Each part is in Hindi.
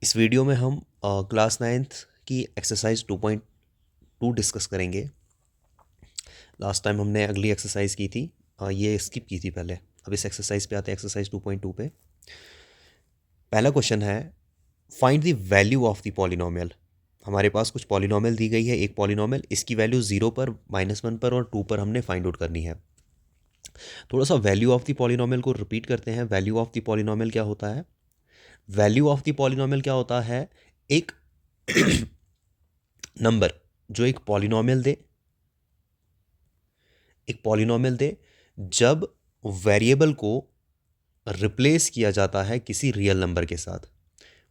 इस वीडियो में हम क्लास 9th की एक्सरसाइज 2.2 डिस्कस करेंगे। लास्ट टाइम हमने अगली एक्सरसाइज की थी, ये स्किप की थी पहले। अब इस एक्सरसाइज पे आते हैं, एक्सरसाइज 2.2 पे। पहला क्वेश्चन है, find the value of the polynomial. हमारे पास कुछ पॉलिनोमियल दी गई है, एक पॉलिनोमियल, इसकी वैल्यू 0 पर, -1 पर और 2 पर हमने फाइंड आउट करनी है। थोड़ा सा वैल्यू ऑफ द पॉलिनोमियल को रिपीट करते हैं। वैल्यू ऑफ द पॉलिनोमियल क्या होता है? वैल्यू ऑफ द पॉलिनोमियल क्या होता है? एक नंबर जो एक पॉलिनोमियल दे, जब वेरिएबल को रिप्लेस किया जाता है किसी रियल नंबर के साथ।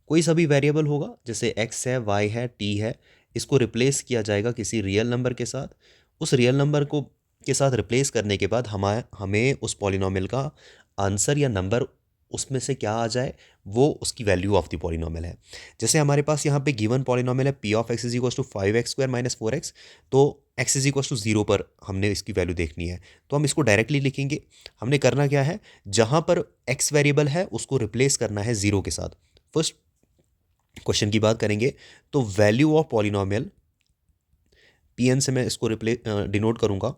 कोई सा भी वेरिएबल होगा, जैसे x है, y है, t है, इसको रिप्लेस किया जाएगा किसी रियल नंबर के साथ। उस रियल नंबर को के साथ रिप्लेस करने के बाद हमें उस पॉलिनोमियल का आंसर या नंबर उसमें से क्या आ जाए, वो उसकी वैल्यू ऑफ द पॉलिनोमियल है। जैसे हमारे पास यहाँ पे गिवन पॉलिनोमियल है p of x is equal to 5x² - 4x, तो x इज इक्वल टू 0 पर हमने इसकी वैल्यू देखनी है। तो हम इसको डायरेक्टली लिखेंगे। हमने करना क्या है, जहाँ पर x वेरिएबल है उसको रिप्लेस करना है 0 के साथ। फर्स्ट क्वेश्चन की बात करेंगे तो वैल्यू ऑफ पॉलिनोमियल, पीएन से मैं इसको डिनोट करूंगा।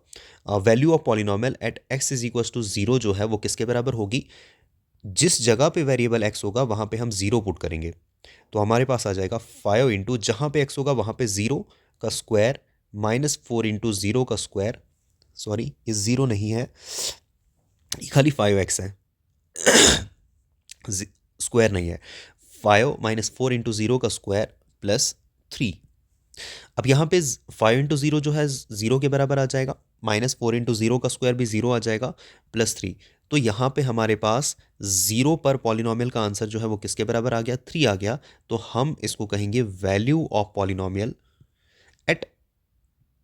Value of polynomial at x is equal to 0 जो है वो किसके बराबर होगी? जिस जगह पे वेरिएबल x होगा वहां पे हम 0 पुट करेंगे। तो हमारे पास आ जाएगा 5 इंटू जहां पे x होगा वहां पे 0 का स्क्वायर -4 इंटू 0 का स्क्वायर। सॉरी, ये 0 नहीं है, ये खाली 5x है, स्क्वायर नहीं है। 5 - 4 इंटू 0 का स्क्वायर +3। अब यहाँ पे 5 इंटू 0 जो है 0 के बराबर आ जाएगा, -4 इंटू 0 का स्क्वायर भी 0 आ जाएगा, +3। तो यहाँ पे हमारे पास 0 पर पॉलिनोमियल का आंसर जो है वो किसके बराबर आ गया? 3 आ गया। तो हम इसको कहेंगे value of polynomial at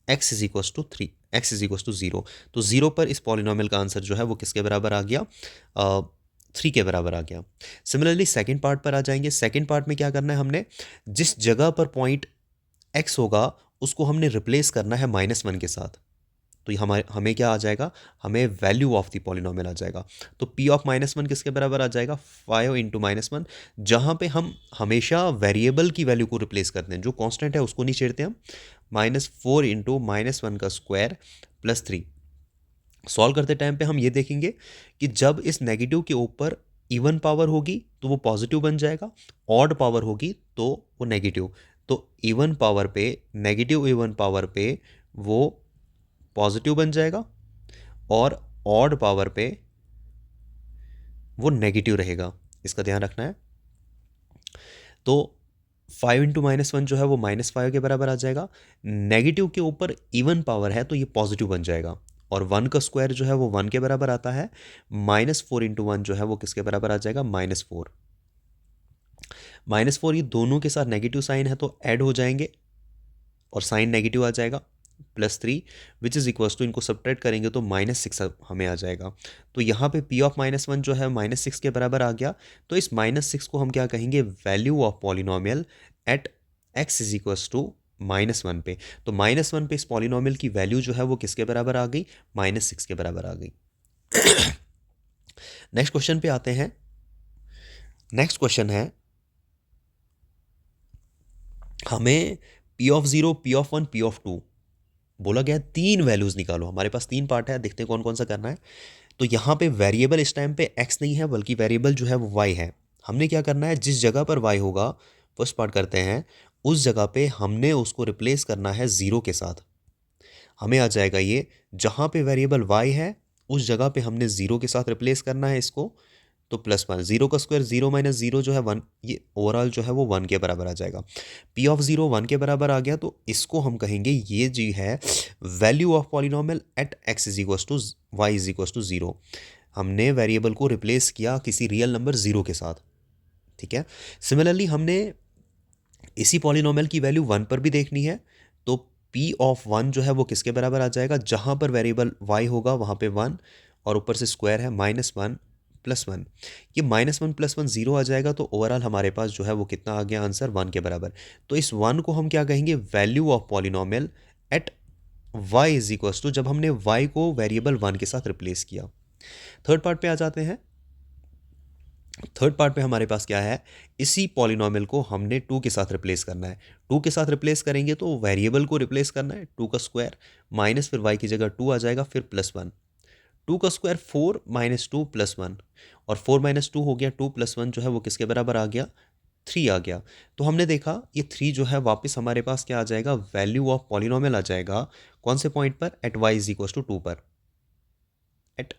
x is equal to 3, x is equal to 0। तो 0 पर इस पॉलिनोमियल का आंसर जो है वो किसके बराबर आ गया? 3 के बराबर आ गया। सिमिलरली सेकेंड पार्ट पर आ जाएंगे। सेकेंड पार्ट में क्या करना है हमने, जिस जगह पर पॉइंट x होगा उसको हमने रिप्लेस करना है -1 के साथ। तो हमें क्या आ जाएगा? हमें वैल्यू ऑफ द पॉलिनोमियल आ जाएगा। तो p ऑफ -1 किसके बराबर आ जाएगा? 5 इंटू -1, जहां पे हम हमेशा वेरिएबल की वैल्यू को रिप्लेस करते हैं, जो कांस्टेंट है उसको नहीं छेड़ते हम। -4 इंटू -1 का स्क्वायर +3। सॉल्व करते टाइम पे हम ये देखेंगे कि जब इस नेगेटिव के ऊपर इवन पावर होगी तो वो पॉजिटिव बन जाएगा, ऑड पावर होगी तो वो नेगेटिव। तो इवन पावर पे, नेगेटिव इवन पावर पे वो पॉजिटिव बन जाएगा और ऑड पावर पे वो नेगेटिव रहेगा। इसका ध्यान रखना है। तो 5 इंटू -1 जो है वो -5 के बराबर आ जाएगा। नेगेटिव के ऊपर इवन पावर है तो ये पॉजिटिव बन जाएगा, और 1 का स्क्वायर जो है वो 1 के बराबर आता है। -4 इंटू 1 जो है वो किसके बराबर आ जाएगा? -4। -4 ये दोनों के साथ नेगेटिव साइन है तो ऐड हो जाएंगे और साइन नेगेटिव आ जाएगा, +3, विच इज इक्वल्स टू, इनको सब्ट्रैक्ट करेंगे तो -6 हमें आ जाएगा। तो यहाँ पे p ऑफ -1 जो है -6 के बराबर आ गया। तो इस -6 को हम क्या कहेंगे? Value of polynomial at x is equals to -1 पे। तो -1 पे इस पॉलिनोमियल की वैल्यू जो है वो किसके बराबर आ गई? -6 के बराबर आ गई। नेक्स्ट क्वेश्चन पे आते हैं। नेक्स्ट क्वेश्चन है, हमें p of 0, p of 1, p of 2 बोला गया, 3 वैल्यूज निकालो। हमारे पास 3 पार्ट है, देखते हैं कौन कौन सा करना है। तो यहाँ पे वेरिएबल इस टाइम पे x नहीं है, बल्कि वेरिएबल जो है वो y है। हमने क्या करना है, जिस जगह पर y होगा, फर्स्ट पार्ट करते हैं, उस जगह पे हमने उसको रिप्लेस करना है 0 के साथ। हमें आ जाएगा ये, जहाँ पे वेरिएबल y है उस जगह पे हमने 0 के साथ रिप्लेस करना है इसको। तो +1, 0 का स्क्वायर 0 - 0 जो है 1, ये ओवरऑल जो है वो 1 के बराबर आ जाएगा। p ऑफ 0 1 के बराबर आ गया, तो इसको हम कहेंगे ये जी है value of polynomial at x is equal to y is equal to 0। हमने वेरिएबल को रिप्लेस किया किसी रियल नंबर 0 के साथ। ठीक है। सिमिलरली हमने इसी पॉलिनोमियल की वैल्यू 1 पर भी देखनी है। तो p ऑफ 1 जो है वो किसके बराबर आ जाएगा? जहां पर वेरिएबल y होगा वहां पे 1 और ऊपर से स्क्वायर है -1 +1। ये -1 +1 0 आ जाएगा, तो ओवरऑल हमारे पास जो है वो कितना आ गया आंसर? 1 के बराबर। तो इस 1 को हम क्या कहेंगे? Value of polynomial at y is equal to, जब हमने y को वेरिएबल 1 के साथ रिप्लेस किया। थर्ड पार्ट पे आ जाते हैं। थर्ड पार्ट पे हमारे पास क्या है, इसी पॉलिनॉमियल को हमने 2 के साथ रिप्लेस करना है। 2 के साथ रिप्लेस करेंगे तो वेरिएबल को रिप्लेस करना है, 2 का स्क्वायर माइनस फिर y की जगह 2 आ जाएगा, फिर +1, 2 का स्क्वायर 4 माइनस 2 +1, और 4 माइनस 2 हो गया, 2 + 1 जो है वो किसके बराबर आ गया, 3 आ गया। तो हमने देखा ये 3 जो है वापस हमारे पास क्या आ जाएगा, वैल्यू ऑफ पॉलिनॉमियल आ जाएगा। कौन से पॉइंट पर, at y is equal to 2 पर, at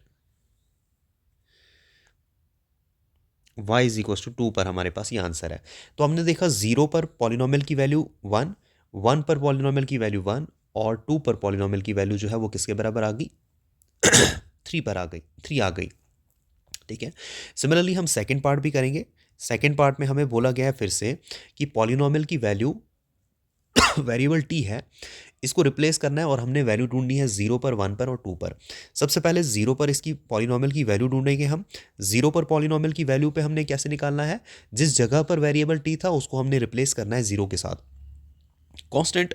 y is equal to 2 पर हमारे पास ये आंसर है। तो हमने देखा 0 पर पॉलिनॉमियल की वैल्यू 1, 1 पर पॉलिनॉमियल की वैल्यू 1, और 2 पर पॉलिनॉमियल की वैल्यू जो है वो किसके बराबर आ गई, 3 पर आ गई, 3 आ गई। ठीक है, सिमिलरली हम सेकंड पार्ट भी करेंगे। सेकंड पार्ट में हमें बोला गया है फिर से कि पॉलिनॉमियल की वैल्यू वेरिएबल t है, इसको रिप्लेस करना है, और हमने वैल्यू ढूंढनी है 0 पर, 1 पर और 2 पर। सबसे पहले 0 पर इसकी पॉलिनॉमियल की वैल्यू ढूंढेंगे हम। 0 पर पॉलिनॉमियल की वैल्यू पे हमने कैसे निकालना है, जिस जगह पर वेरिएबल t था उसको हमने रिप्लेस करना है 0 के साथ। कांस्टेंट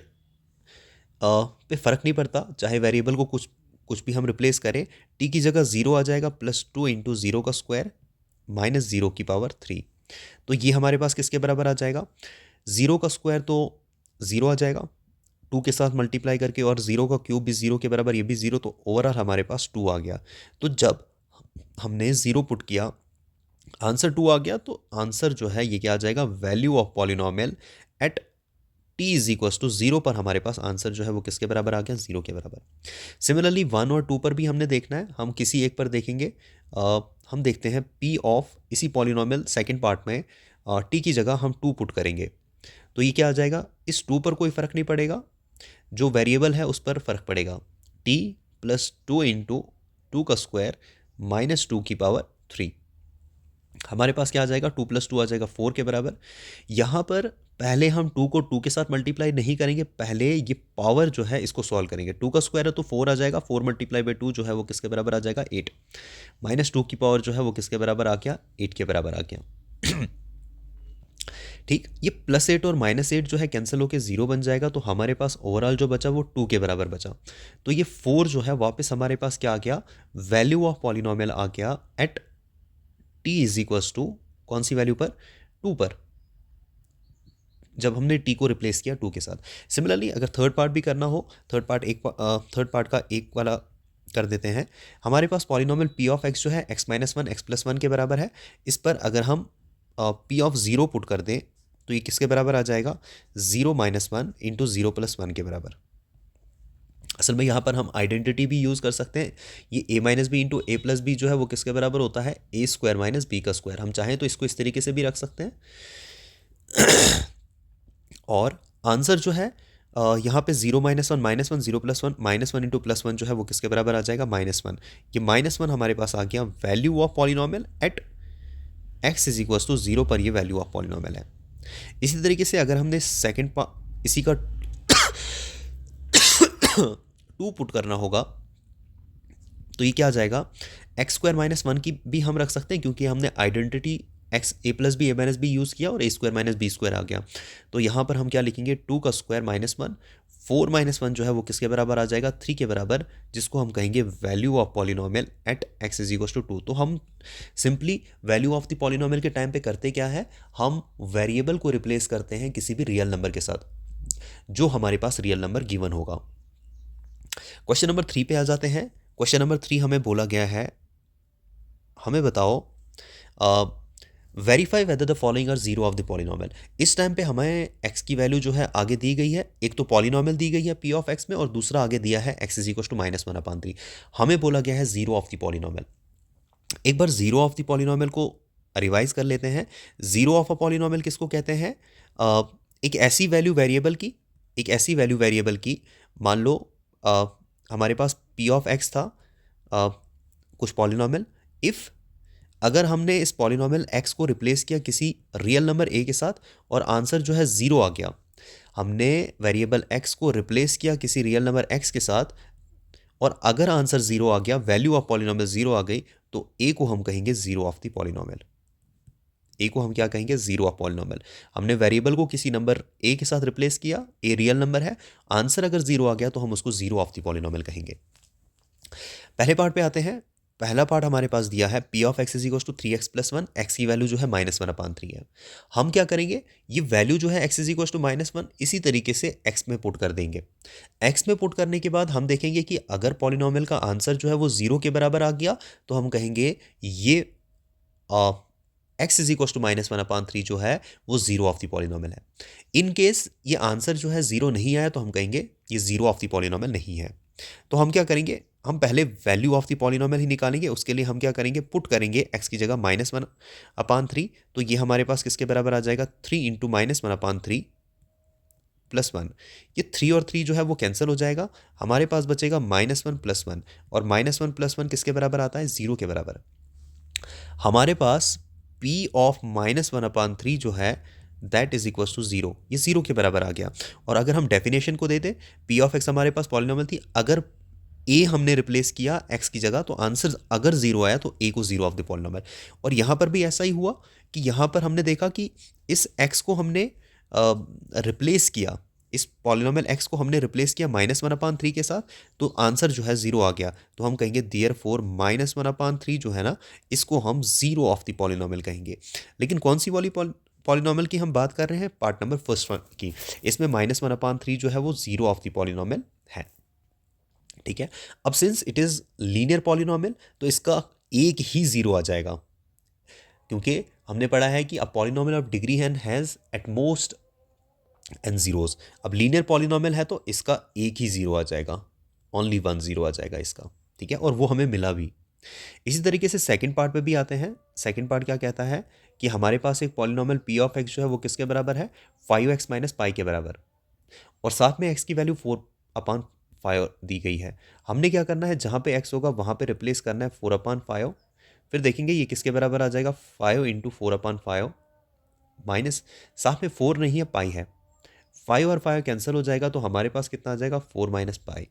पे फर्क नहीं पड़ता, चाहे वेरिएबल को कुछ कुछ भी हम रिप्लेस करें, t की जगह 0 आ जाएगा, +2 इंटू 0 का स्क्वायर माइनस 0 की पावर 3। तो ये हमारे पास किसके बराबर आ जाएगा, 0 का स्क्वायर तो 0 आ जाएगा, 2 के साथ मल्टीप्लाई करके, और 0 का क्यूब भी 0 के बराबर, ये भी 0, तो ओवरऑल हमारे पास 2 आ गया। तो जब हमने 0 पुट किया, आंसर 2 आ गया, तो आंसर जो है ये क्या आ जाएगा, value of polynomial at t is equal to 0 पर हमारे पास आंसर जो है वो किसके बराबर आ गया, 0 के बराबर। सिमिलरली 1 और 2 पर भी हमने देखना है, हम किसी एक पर देखेंगे। हम देखते हैं p ऑफ इसी पॉलिनॉमियल सेकंड पार्ट में t की जगह हम 2 पुट करेंगे, तो ये क्या आ जाएगा, इस 2 पर कोई फर्क नहीं पड़ेगा, जो वेरिएबल है उस पर फर्क पड़ेगा, t +2 इंटू 2 का स्क्वायर माइनस 2 की पावर 3। हमारे पास क्या आ जाएगा, 2 + 2 आ जाएगा 4 के बराबर। यहाँ पर पहले हम 2 को 2 के साथ मल्टीप्लाई नहीं करेंगे, पहले ये पावर जो है इसको सॉल्व करेंगे। 2 का स्क्वायर है तो 4 आ जाएगा, 4 मल्टीप्लाई बाई 2 जो है वो किसके बराबर आ जाएगा, 8, माइनस 2 की पावर जो है वो किसके बराबर आ गया, 8 के बराबर आ गया। ठीक, ये +8 और -8 जो है कैंसिल होकर 0 बन जाएगा, तो हमारे पास ओवरऑल जो बचा वो 2 के बराबर बचा। तो ये 4 जो है वापस हमारे पास क्या आ गया, वैल्यू ऑफ पॉलिनॉमियल आ गया at t is equal to कौन सी वैल्यू पर, 2 पर, जब हमने t को रिप्लेस किया 2 के साथ। सिमिलरली अगर थर्ड पार्ट भी करना हो, थर्ड पार्ट का एक वाला कर देते हैं। हमारे पास पॉलिनॉमियल p ऑफ x जो है x-1 x+1 के बराबर है। इस पर अगर हम p ऑफ 0 पुट कर दें तो ये किसके बराबर आ जाएगा, 0 - 1 इंटू 0 + 1 के बराबर। असल में यहाँ पर हम आइडेंटिटी भी यूज़ कर सकते हैं। ये a - b इंटू a+b जो है वो किसके बराबर होता है, a² - b का स्क्वायर। हम चाहें तो इसको इस तरीके से भी रख सकते हैं। और आंसर जो है यहाँ पे 0 - 1 -1 0 + 1 -1 इंटू +1 जो है वो किसके बराबर आ जाएगा, -1। ये -1 हमारे पास आ गया value of polynomial at x is equal to 0 पर, ये वैल्यू ऑफ पॉलिनॉमियल है। इसी तरीके से अगर हमने इसी का 2 पुट करना होगा तो ये क्या आ जाएगा, x² - 1 की भी हम रख सकते हैं, क्योंकि हमने identity x a+b a-b use किया और a² - b² आ गया। तो यहाँ पर हम क्या लिखेंगे, 2 का स्क्वायर -1, 4 - 1 जो है वो किसके बराबर आ जाएगा, 3 के बराबर, जिसको हम कहेंगे value of polynomial at x is equal to 2। तो हम simply value of the polynomial के टाइम पे करते क्या है, हम वेरिएबल को रिप्लेस करते हैं किसी भी रियल नंबर के साथ, जो हमारे पास रियल नंबर गिवन होगा। क्वेश्चन नंबर 3 पे आ जाते हैं। क्वेश्चन नंबर 3 हमें बोला गया है, हमें बताओ verify whether the following are zero of the polynomial. इस टाइम पे हमें x की वैल्यू जो है आगे दी गई है, एक तो पॉलिनॉमियल दी गई है p ऑफ x में, और दूसरा आगे दिया है x इज इक्वल टू -1/3। हमें बोला गया है जीरो ऑफ द पॉलिनॉमियल। एक बार जीरो ऑफ द पॉलिनॉमियल को रिवाइज कर लेते हैं। जीरो ऑफ अ पॉलिनॉमियल किसको कहते हैं, एक ऐसी वैल्यू वेरिएबल की, मान लो हमारे पास p ऑफ x था, कुछ पॉलिनॉमियल, इफ़ अगर हमने इस पॉलिनॉमियल x को रिप्लेस किया किसी रियल नंबर a के साथ और आंसर जो है 0 आ गया, हमने वेरिएबल x को रिप्लेस किया किसी रियल नंबर x के साथ और अगर आंसर 0 आ गया, वैल्यू ऑफ पॉलिनॉमियल 0 आ गई, तो a को हम कहेंगे 0 ऑफ द पॉलिनॉमियल। a को हम क्या कहेंगे, 0 ऑफ पॉलिनॉमियल। हमने वेरिएबल को किसी नंबर a के साथ रिप्लेस किया, a रियल नंबर है, आंसर अगर 0 आ गया तो हम उसको 0 ऑफ द पॉलिनॉमियल कहेंगे। पहले पार्ट पे आते हैं। पहला पार्ट हमारे पास दिया है P of x is equal to 3x+1, x की वैल्यू जो है -1/3 है। हम क्या करेंगे, ये वैल्यू जो है एक्स इज इक्वल टू -1 इसी तरीके से एक्स में पुट कर देंगे। एक्स में पुट करने के बाद हम देखेंगे कि अगर पॉलिनोमियल का आंसर जो है वो 0 के बराबर आ गया तो हम कहेंगे ये एक्स इज इक्वल टू -1/3 जो है वो 0 ऑफ द पॉलिनोमियल है। इन केस ये आंसर जो है 0 नहीं आया तो हम कहेंगे ये 0 ऑफ द पॉलिनोमियल नहीं है। तो हम क्या करेंगे, हम पहले वैल्यू ऑफ द पॉलिनोमियल ही निकालेंगे। उसके लिए हम क्या करेंगे, पुट करेंगे एक्स की जगह -1/3। तो ये हमारे पास किसके बराबर आ जाएगा, 3 इंटू -1/3 +1। ये 3 और 3 जो है वो कैंसिल हो जाएगा, हमारे पास बचेगा -1 + 1, और -1 + 1 किसके बराबर आता है, 0 के बराबर। हमारे पास P ऑफ -1/3 जो है दैट इज इक्वल टू 0, ये 0 के बराबर आ गया। और अगर हम डेफिनेशन को दे दें, P ऑफ एक्स हमारे पास पॉलिनोमियल थी, अगर ए हमने रिप्लेस किया एक्स की जगह तो आंसर अगर 0 आया तो ए को 0 ऑफ द पॉलिनोमियल। और यहाँ पर भी ऐसा ही हुआ कि यहाँ पर हमने देखा कि इस एक्स को हमने रिप्लेस किया, इस पॉलिनोमियल एक्स को हमने रिप्लेस किया -1/3 के साथ, तो आंसर जो है 0 आ गया। तो हम कहेंगे देयरफॉर -1/3 जो है ना, इसको हम 0 ऑफ द पॉलिनोमियल कहेंगे। लेकिन कौन सी वाली पॉलिनोमियल की हम बात कर रहे हैं, पार्ट नंबर फर्स्ट वन की। इसमें -1/3 जो है वो 0 ऑफ द पॉलिनोमियल है। ठीक है, अब since it is linear polynomial तो इसका एक ही 0 आ जाएगा, क्योंकि हमने पढ़ा है कि a polynomial of degree n has at most n zeros. अब लीनियर पॉलिनोमियल है तो इसका एक ही 0 आ जाएगा, ओनली 1 0 आ जाएगा इसका। ठीक है, और वो हमें मिला भी। इसी तरीके से सेकंड पार्ट पे भी आते हैं। सेकंड पार्ट क्या कहता है कि हमारे पास एक पॉलिनोमियल p ऑफ x जो है वो किसके बराबर है, 5x - पाई के बराबर, और साथ में x की वैल्यू 4/5 दी गई है। हमने क्या करना है, जहाँ पे x होगा वहाँ पे रिप्लेस करना है 4/5। फिर देखेंगे ये किसके बराबर आ जाएगा, 5 इंटू 4/5 माइनस, साथ में 4 नहीं है, पाई है। 5 और 5 कैंसिल हो जाएगा तो हमारे पास कितना आ जाएगा, 4 - पाई।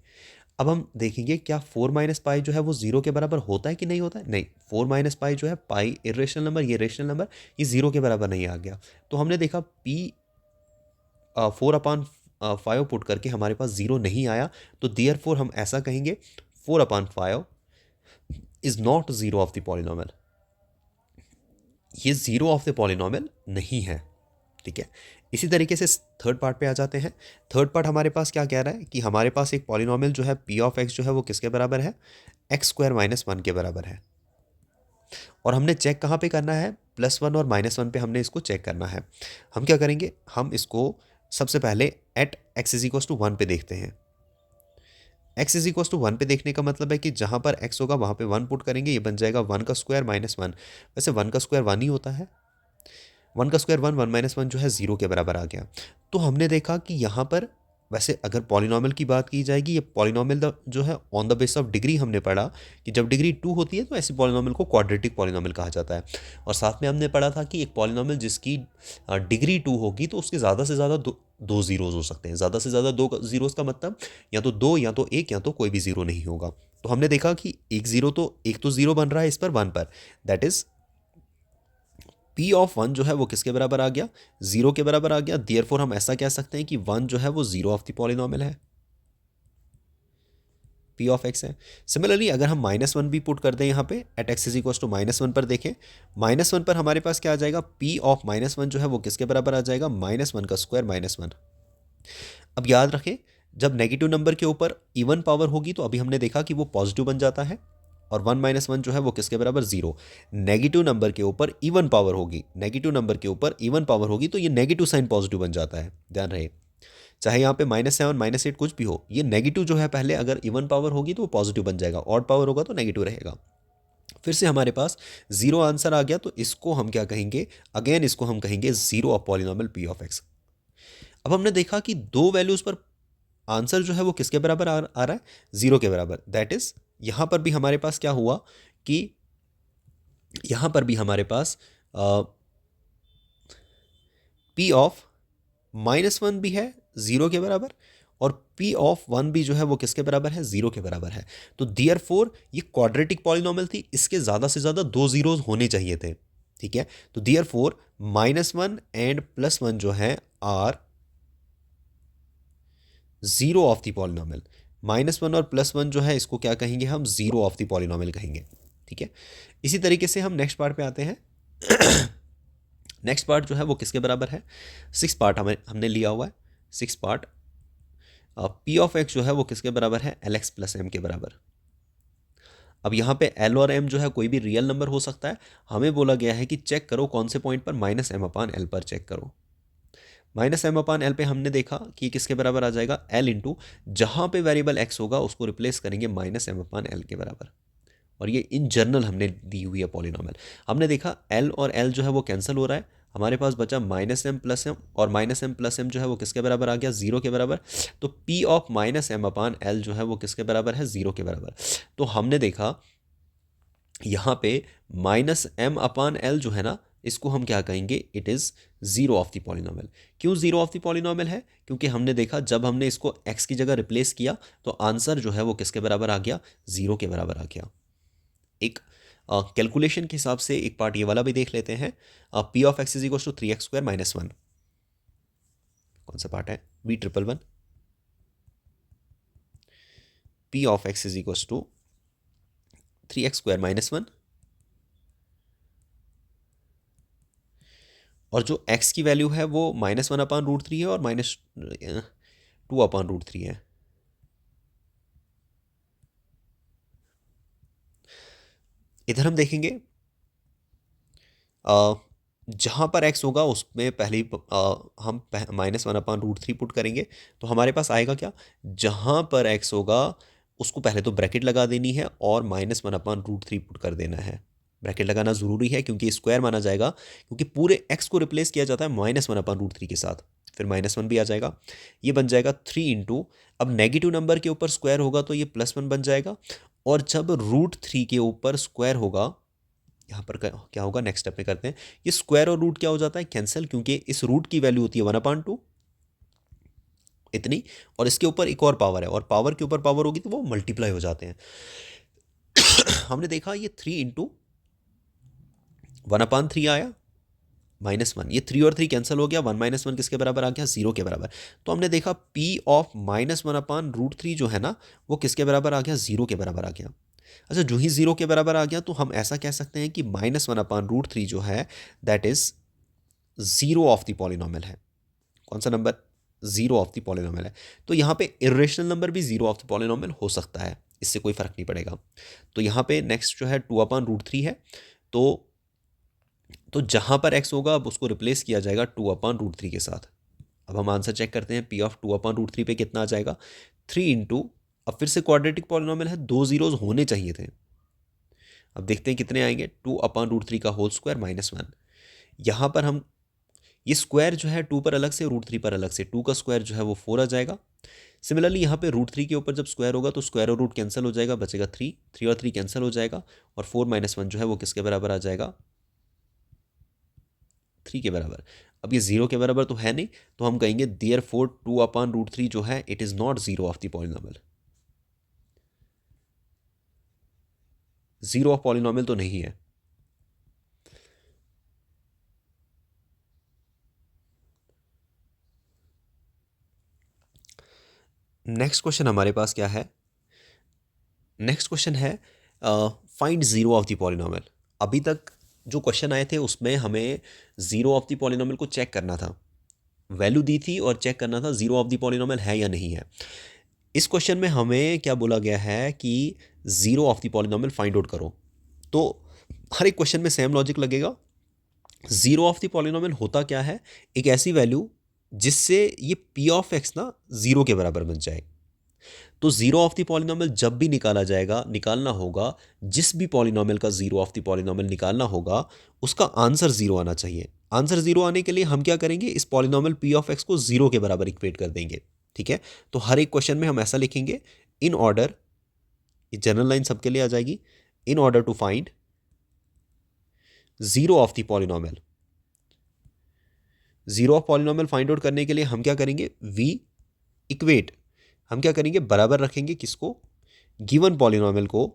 अब हम देखेंगे क्या 4 - पाई जो है वो 0 के बराबर होता है कि नहीं होता है, नहीं। 4 - पाई जो है, पाई इरेशनल नंबर, ये रेशनल नंबर, ये 0 के बराबर नहीं आ गया। तो हमने देखा p 4/5 पुट करके हमारे पास 0 नहीं आया, तो देयरफॉर हम ऐसा कहेंगे 4/5 is not 0 of the polynomial, ये 0 ऑफ द पॉलिनोमियल नहीं है। ठीक है, इसी तरीके से थर्ड पार्ट पे आ जाते हैं। थर्ड पार्ट हमारे पास क्या कह रहा है कि हमारे पास एक पॉलिनोमियल जो है p ऑफ x जो है वो किसके बराबर है, x² - 1 के बराबर है। और हमने चेक कहाँ पे करना है, +1 और -1 पे हमने इसको चेक करना है। हम क्या करेंगे, हम इसको सबसे पहले at x is equal to 1 पे देखते हैं। x इज इक्वल टू 1 पे देखने का मतलब है कि जहाँ पर x होगा वहाँ पे 1 पुट करेंगे, ये बन जाएगा 1 का स्क्वायर -1। वैसे 1 का स्क्वायर 1 ही होता है, 1 का स्क्वायर 1, 1 - 1 जो है 0 के बराबर आ गया। तो हमने देखा कि यहाँ पर वैसे अगर पॉलिनोमियल की बात की जाएगी, ये पॉलिनोमियल जो है on the base of degree हमने पढ़ा कि जब डिग्री 2 होती है तो ऐसी पॉलिनोमियल को क्वाड्रेटिक पॉलिनोमियल कहा जाता है। और साथ में हमने पढ़ा था कि एक पॉलिनोमियल जिसकी डिग्री 2 होगी तो उसके ज़्यादा से ज़्यादा दो जीरोज़ हो सकते हैं। ज़्यादा से ज़्यादा दो जीरोज़ का मतलब या तो 2, या तो 1, या तो कोई भी जीरो नहीं होगा। तो हमने देखा कि एक तो जीरो बन रहा है इस पर 1 पर, दैट इज P ऑफ 1 जो है वो किसके बराबर आ गया, 0 के बराबर आ गया। देयरफॉर हम ऐसा कह सकते हैं कि 1 जो है वो 0 ऑफ द पॉलिनोमियल है, P ऑफ x है। सिमिलरली अगर हम -1 भी पुट कर दें यहाँ पे at x is equal to -1 पर देखें, -1 पर हमारे पास क्या आ जाएगा, P ऑफ -1 जो है वो किसके बराबर आ जाएगा, -1 का स्क्वायर -1। अब याद रखें, जब नेगेटिव नंबर के ऊपर इवन पावर होगी तो अभी हमने देखा कि वो पॉजिटिव बन जाता है, और 1 - 1 जो है वो किसके बराबर, 0। नेगेटिव नंबर के ऊपर इवन पावर होगी, नेगेटिव नंबर के ऊपर इवन पावर होगी तो ये नेगेटिव साइन पॉजिटिव बन जाता है, ध्यान रहे। चाहे यहाँ पे -7 -8 कुछ भी हो, ये नेगेटिव जो है पहले अगर इवन पावर होगी तो वो पॉजिटिव बन जाएगा, ऑड पावर होगा तो नेगेटिव रहेगा। फिर से हमारे पास 0 आंसर आ गया, तो इसको हम क्या कहेंगे, अगेन इसको हम कहेंगे 0 of polynomial P of x। अब हमने देखा कि दो वैल्यूज पर आंसर जो है वो किसके बराबर आ रहा है, 0 के बराबर। दैट इज यहां पर भी हमारे पास क्या हुआ कि यहां पर भी हमारे पास P ऑफ -1 भी है 0 के बराबर, और P ऑफ 1 भी जो है वो किसके बराबर है, 0 के बराबर है। तो देयरफॉर ये क्वाड्रेटिक पॉलिनोमियल थी, इसके ज़्यादा से ज़्यादा दो जीरोज होने चाहिए थे। ठीक है, तो देयरफॉर -1 एंड +1 जो है आर 0 ऑफ द पॉलिनोमियल। -1 और +1 जो है इसको क्या कहेंगे हम, 0 ऑफ द पॉलिनोमियल कहेंगे। ठीक है। इसी तरीके से हम नेक्स्ट पार्ट पे आते हैं। नेक्स्ट पार्ट जो है वो किसके बराबर है, 6 पार्ट हमने लिया हुआ है। 6 पार्ट पी ऑफ एक्स जो है वो किसके बराबर है, एल एक्स प्लस एम के बराबर। अब यहाँ पे एल और एम जो है कोई भी रियल नंबर हो सकता है। हमें बोला गया है कि चेक करो कौन से पॉइंट पर, माइनस एम अपान एल पर चेक करो। माइनस एम अपान एल पे हमने देखा कि किसके बराबर आ जाएगा, एल इंटू जहाँ पे वेरिएबल एक्स होगा उसको रिप्लेस करेंगे माइनस एम अपान एल के बराबर। और ये इन जनरल हमने दी हुई है पॉलिनॉमियल। हमने देखा एल और एल जो है वो कैंसिल हो रहा है, हमारे पास बचा माइनस एम प्लस एम, और माइनस एम प्लस एम जो है वो किसके बराबर आ गया, 0 के बराबर। तो P of minus M upon L जो है वो किसके बराबर है, 0 के बराबर। तो हमने देखा यहाँ पे माइनस एम अपान एल जो है ना, इसको हम क्या कहेंगे, it is zero of the polynomial. क्यों जीरो ऑफ द पॉलिनॉमियल है, क्योंकि हमने देखा जब हमने इसको एक्स की जगह रिप्लेस किया तो आंसर जो है वो किसके बराबर आ गया, 0 के बराबर आ गया। एक कैलकुलेशन के हिसाब से एक पार्ट ये वाला भी देख लेते हैं। P of x is equal to 3x square minus 1, कौन सा पार्ट है, v111। P of x is equal to 3x square minus 1, और जो x की वैल्यू है वो -1 अपान √3 है और -2 अपान √3 है। इधर हम देखेंगे जहाँ पर x होगा उसमें पहले हम -1 अपान √3 पुट करेंगे। तो हमारे पास आएगा क्या, जहाँ पर x होगा उसको पहले तो ब्रैकेट लगा देनी है और -1 अपान √3 पुट कर देना है। ब्रैकेट लगाना ज़रूरी है क्योंकि स्क्वायर माना जाएगा, क्योंकि पूरे x को रिप्लेस किया जाता है -1 अपान √3 के साथ, फिर -1 भी आ जाएगा। ये बन जाएगा 3 इंटू, अब नेगेटिव नंबर के ऊपर स्क्वायर होगा तो ये +1 बन जाएगा, और जब √3 के ऊपर स्क्वायर होगा, यहाँ पर क्या होगा, नेक्स्ट स्टेप में करते हैं। ये स्क्वायर और रूट क्या हो जाता है, कैंसिल, क्योंकि इस रूट की वैल्यू होती है 1/2 इतनी, और इसके ऊपर एक और पावर है, और पावर के ऊपर पावर होगी तो वो मल्टीप्लाई हो जाते हैं। हमने देखा ये 3 इंटू 1/3 आया -1, ये 3 और 3 कैंसिल हो गया, 1 - 1 किसके बराबर आ गया, 0 के बराबर। तो हमने देखा P ऑफ -1 अपान √3 जो है ना वो किसके बराबर आ गया, 0 के बराबर आ गया। अच्छा, जो ही 0 के बराबर आ गया तो हम ऐसा कह सकते हैं कि -1 अपान √3 जो है that is 0 of the polynomial है। कौन सा नंबर, 0 ऑफ द पॉलिनॉमियल है। तो यहाँ पे इरेशनल नंबर भी 0 ऑफ द पॉलिनॉमियल हो सकता है, इससे कोई फर्क नहीं पड़ेगा। तो यहाँ पे नेक्स्ट जो है 2 अपान √3 है, तो जहाँ पर x होगा अब उसको रिप्लेस किया जाएगा 2 अपान √3 के साथ। अब हम आंसर चेक करते हैं, P ऑफ 2 अपान √3 पे कितना आ जाएगा, 3 इंटू, अब फिर से क्वाड्रेटिक पॉलिनॉमियल है, 2 जीरोज होने चाहिए थे। अब देखते हैं कितने आएंगे, 2 अपान √3 का होल स्क्वायर -1। यहाँ पर हम ये स्क्वायर जो है 2 पर अलग से, √3 पर अलग से, 2 का स्क्वायर जो है वो 4 आ जाएगा। सिमिलरली यहाँ पे √3 के ऊपर जब स्क्वायर होगा तो स्क्वायर और रूट कैंसिल हो जाएगा, बचेगा 3, 3 और 3 कैंसिल हो जाएगा, और 4 - 1 जो है वो किसके बराबर आ जाएगा, 3 के बराबर। अब ये 0 के बराबर तो है नहीं, तो हम कहेंगे देयरफॉर 2 अपान √3 जो है it is not 0 of the polynomial. 0 of polynomial तो नहीं है। नेक्स्ट क्वेश्चन हमारे पास क्या है, नेक्स्ट क्वेश्चन है फाइंड 0 ऑफ द पॉलिनॉमियल। अभी तक जो क्वेश्चन आए थे उसमें हमें 0 ऑफ द पॉलिनॉमियल को चेक करना था, वैल्यू दी थी और चेक करना था 0 ऑफ द पॉलिनॉमियल है या नहीं है। इस क्वेश्चन में हमें क्या बोला गया है कि 0 of the polynomial find out करो। तो हर एक क्वेश्चन में सेम लॉजिक लगेगा। 0 ऑफ द पॉलिनॉमियल होता क्या है, एक ऐसी वैल्यू जिससे ये P ऑफ एक्स ना 0 के बराबर बन जाए। तो 0 ऑफ द पॉलिनॉमियल जब भी निकालना होगा, जिस भी पॉलिनॉमियल का 0 ऑफ द पॉलिनॉमियल निकालना होगा उसका आंसर 0 आना चाहिए। आंसर 0 आने के लिए हम क्या करेंगे, इस पॉलिनॉमियल P ऑफ एक्स को 0 के बराबर इक्वेट कर देंगे। ठीक है, तो हर एक क्वेश्चन में हम ऐसा लिखेंगे, इन ऑर्डर, ये जनरल लाइन सबके लिए आ जाएगी, in order to find 0 of the polynomial. 0 of polynomial find out करने के लिए हम क्या करेंगे, वी इक्वेट, हम क्या करेंगे, बराबर रखेंगे किसको, गिवन पॉलिनॉमियल को,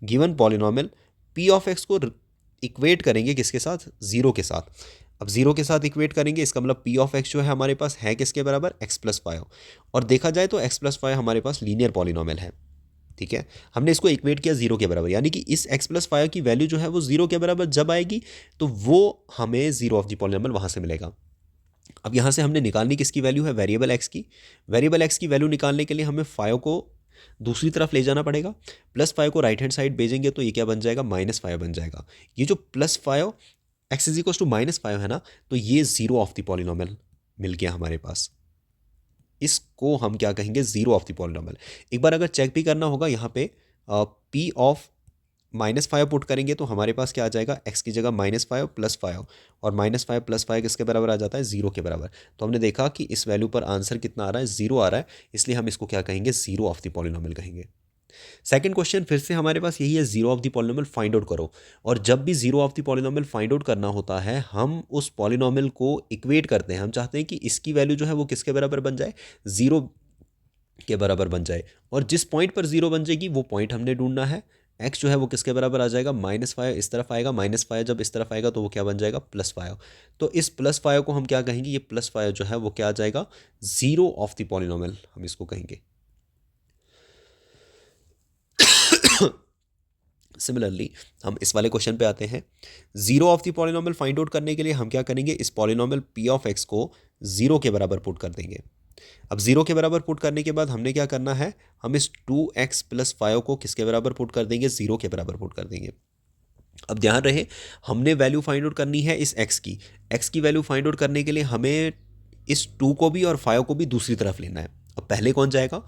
given polynomial P of x को इक्वेट करेंगे किसके साथ, 0 के साथ। अब 0 के साथ इक्वेट करेंगे, इसका मतलब P ऑफ एक्स जो है हमारे पास है किसके बराबर, x + 5। और देखा जाए तो x + 5 हमारे पास लीनियर पॉलिनॉमियल है। ठीक है, हमने इसको इक्वेट किया 0 के बराबर, यानी कि इस x प्लस फाइव की वैल्यू जो है वो 0 के बराबर जब आएगी तो वो हमें जीरो ऑफ द पॉलिनॉमियल वहाँ से मिलेगा। अब यहाँ से हमने निकालनी किसकी वैल्यू है, वेरिएबल एक्स की। वेरिएबल एक्स की वैल्यू निकालने के लिए हमें फाइव को दूसरी तरफ ले जाना पड़ेगा, प्लस फाइव को राइट हैंड साइड भेजेंगे तो ये क्या बन जाएगा, माइनस फाइव बन जाएगा। ये जो plus five x is equal to minus five है ना, तो ये जीरो ऑफ द पॉलिनॉमियल मिल गया हमारे पास। इसको हम क्या कहेंगे, जीरो ऑफ द पॉलिनॉमियल। एक बार अगर चेक भी करना होगा यहाँ पे P of minus five put करेंगे तो हमारे पास क्या आ जाएगा, एक्स की जगह माइनस फाइव प्लस फाइव, और माइनस फाइव प्लस फाइव किसके बराबर आ जाता है, जीरो के बराबर। तो हमने देखा कि इस वैल्यू पर आंसर कितना आ रहा है, जीरो आ रहा है, इसलिए हम इसको क्या कहेंगे, जीरो ऑफ द पॉलिनॉमियल कहेंगे। सेकंड क्वेश्चन फिर से हमारे पास यही है, zero of the polynomial find out करो। और जब भी zero of the polynomial find out करना होता है, हम उस पॉलिनॉमियल को इक्वेट करते हैं। हम चाहते हैं कि इसकी वैल्यू जो है वो किसके बराबर बन जाए, जीरो के बराबर बन जाए, और जिस पॉइंट पर जीरो बन जाएगी वो पॉइंट हमने ढूंढना है। एक्स जो है वो किसके बराबर आ जाएगा, माइनस फाइव इस तरफ आएगा, माइनस फाइव जब इस तरफ आएगा तो वो क्या बन जाएगा, प्लस फाइव। तो इस प्लस फाइव को हम क्या कहेंगे, ये प्लस फाइव जो है वो क्या आ जाएगा, जीरो ऑफ द पॉलिनॉमियल हम इसको कहेंगे। सिमिलरली हम इस वाले क्वेश्चन पे आते हैं। Zero of the polynomial find out करने के लिए हम क्या करेंगे, इस पॉलिनॉमियल पी ऑफ एक्स को जीरो के बराबर पुट कर देंगे। अब जीरो के बराबर पुट करने के बाद हमने क्या करना है, हम इस 2x प्लस फाइव को किसके बराबर पुट कर देंगे, जीरो के बराबर पुट कर देंगे। अब ध्यान रहे, हमने वैल्यू फाइंड आउट करनी है इस x की वैल्यू फाइंड आउट करने के लिए हमें इस 2 को भी और 5 को भी दूसरी तरफ लेना है। अब पहले कौन जाएगा,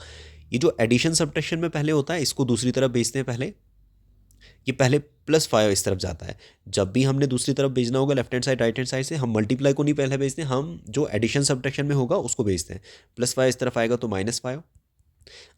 ये जो एडिशन सब्ट्रैक्शन में पहले होता है इसको दूसरी तरफ भेजते हैं पहले। ये पहले प्लस फाइव इस तरफ जाता है, जब भी हमने दूसरी तरफ भेजना होगा left hand side right hand side से, हम मल्टीप्लाई को नहीं पहले भेजते, हम जो एडिशन सब्ट्रैक्शन में होगा उसको भेजते हैं। प्लस फाइव इस तरफ आएगा तो माइनस फाइव।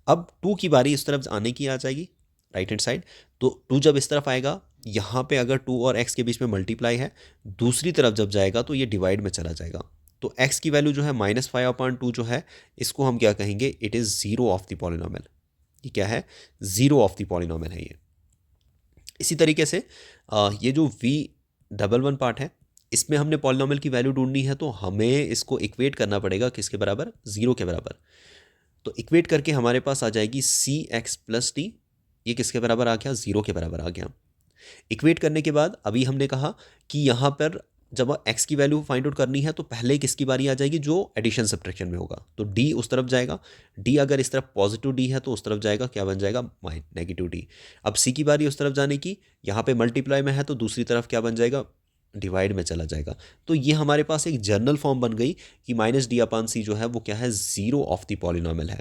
अब 2 की बारी इस तरफ आने की आ जाएगी राइट हैंड साइड, तो 2 जब इस तरफ आएगा, यहाँ पे अगर 2 और x के बीच में मल्टीप्लाई है, दूसरी तरफ जब जाएगा तो ये डिवाइड में चला जाएगा। तो x की वैल्यू जो है माइनस फाइव अपॉन टू जो है, इसको हम क्या कहेंगे, it is zero of the polynomial. ये क्या है, जीरो ऑफ द पॉलिनॉमियल है ये। इसी तरीके से ये जो v11 पार्ट है, इसमें हमने पॉलिनॉमियल की वैल्यू ढूंढनी है, तो हमें इसको इक्वेट करना पड़ेगा किसके बराबर, जीरो के बराबर। तो इक्वेट करके हमारे पास आ जाएगी सी एक्स प्लस टी, ये किसके बराबर आ गया, जीरो के बराबर आ गया। इक्वेट करने के बाद अभी हमने कहा कि यहाँ पर जब x की वैल्यू फाइंड आउट करनी है तो पहले किसकी बारी आ जाएगी, जो एडिशन सब्ट्रैक्शन में होगा, तो d उस तरफ जाएगा। d अगर इस तरफ पॉजिटिव d है तो उस तरफ जाएगा, क्या बन जाएगा, नेगेटिव d। अब c की बारी उस तरफ जाने की, यहाँ पे मल्टीप्लाई में है तो दूसरी तरफ क्या बन जाएगा, डिवाइड में चला जाएगा। तो ये हमारे पास एक जनरल फॉर्म बन गई कि माइनस डी अपॉन सी जो है वो क्या है, जीरो ऑफ द पॉलिनॉमियल है।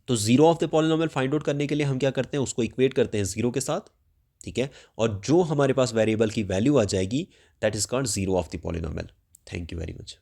तो zero of the polynomial find out करने के लिए हम क्या करते हैं, उसको इक्वेट करते हैं जीरो के साथ, ठीक है, और जो हमारे पास वेरिएबल की वैल्यू आ जाएगी that is called zero of the polynomial. Thank you very much.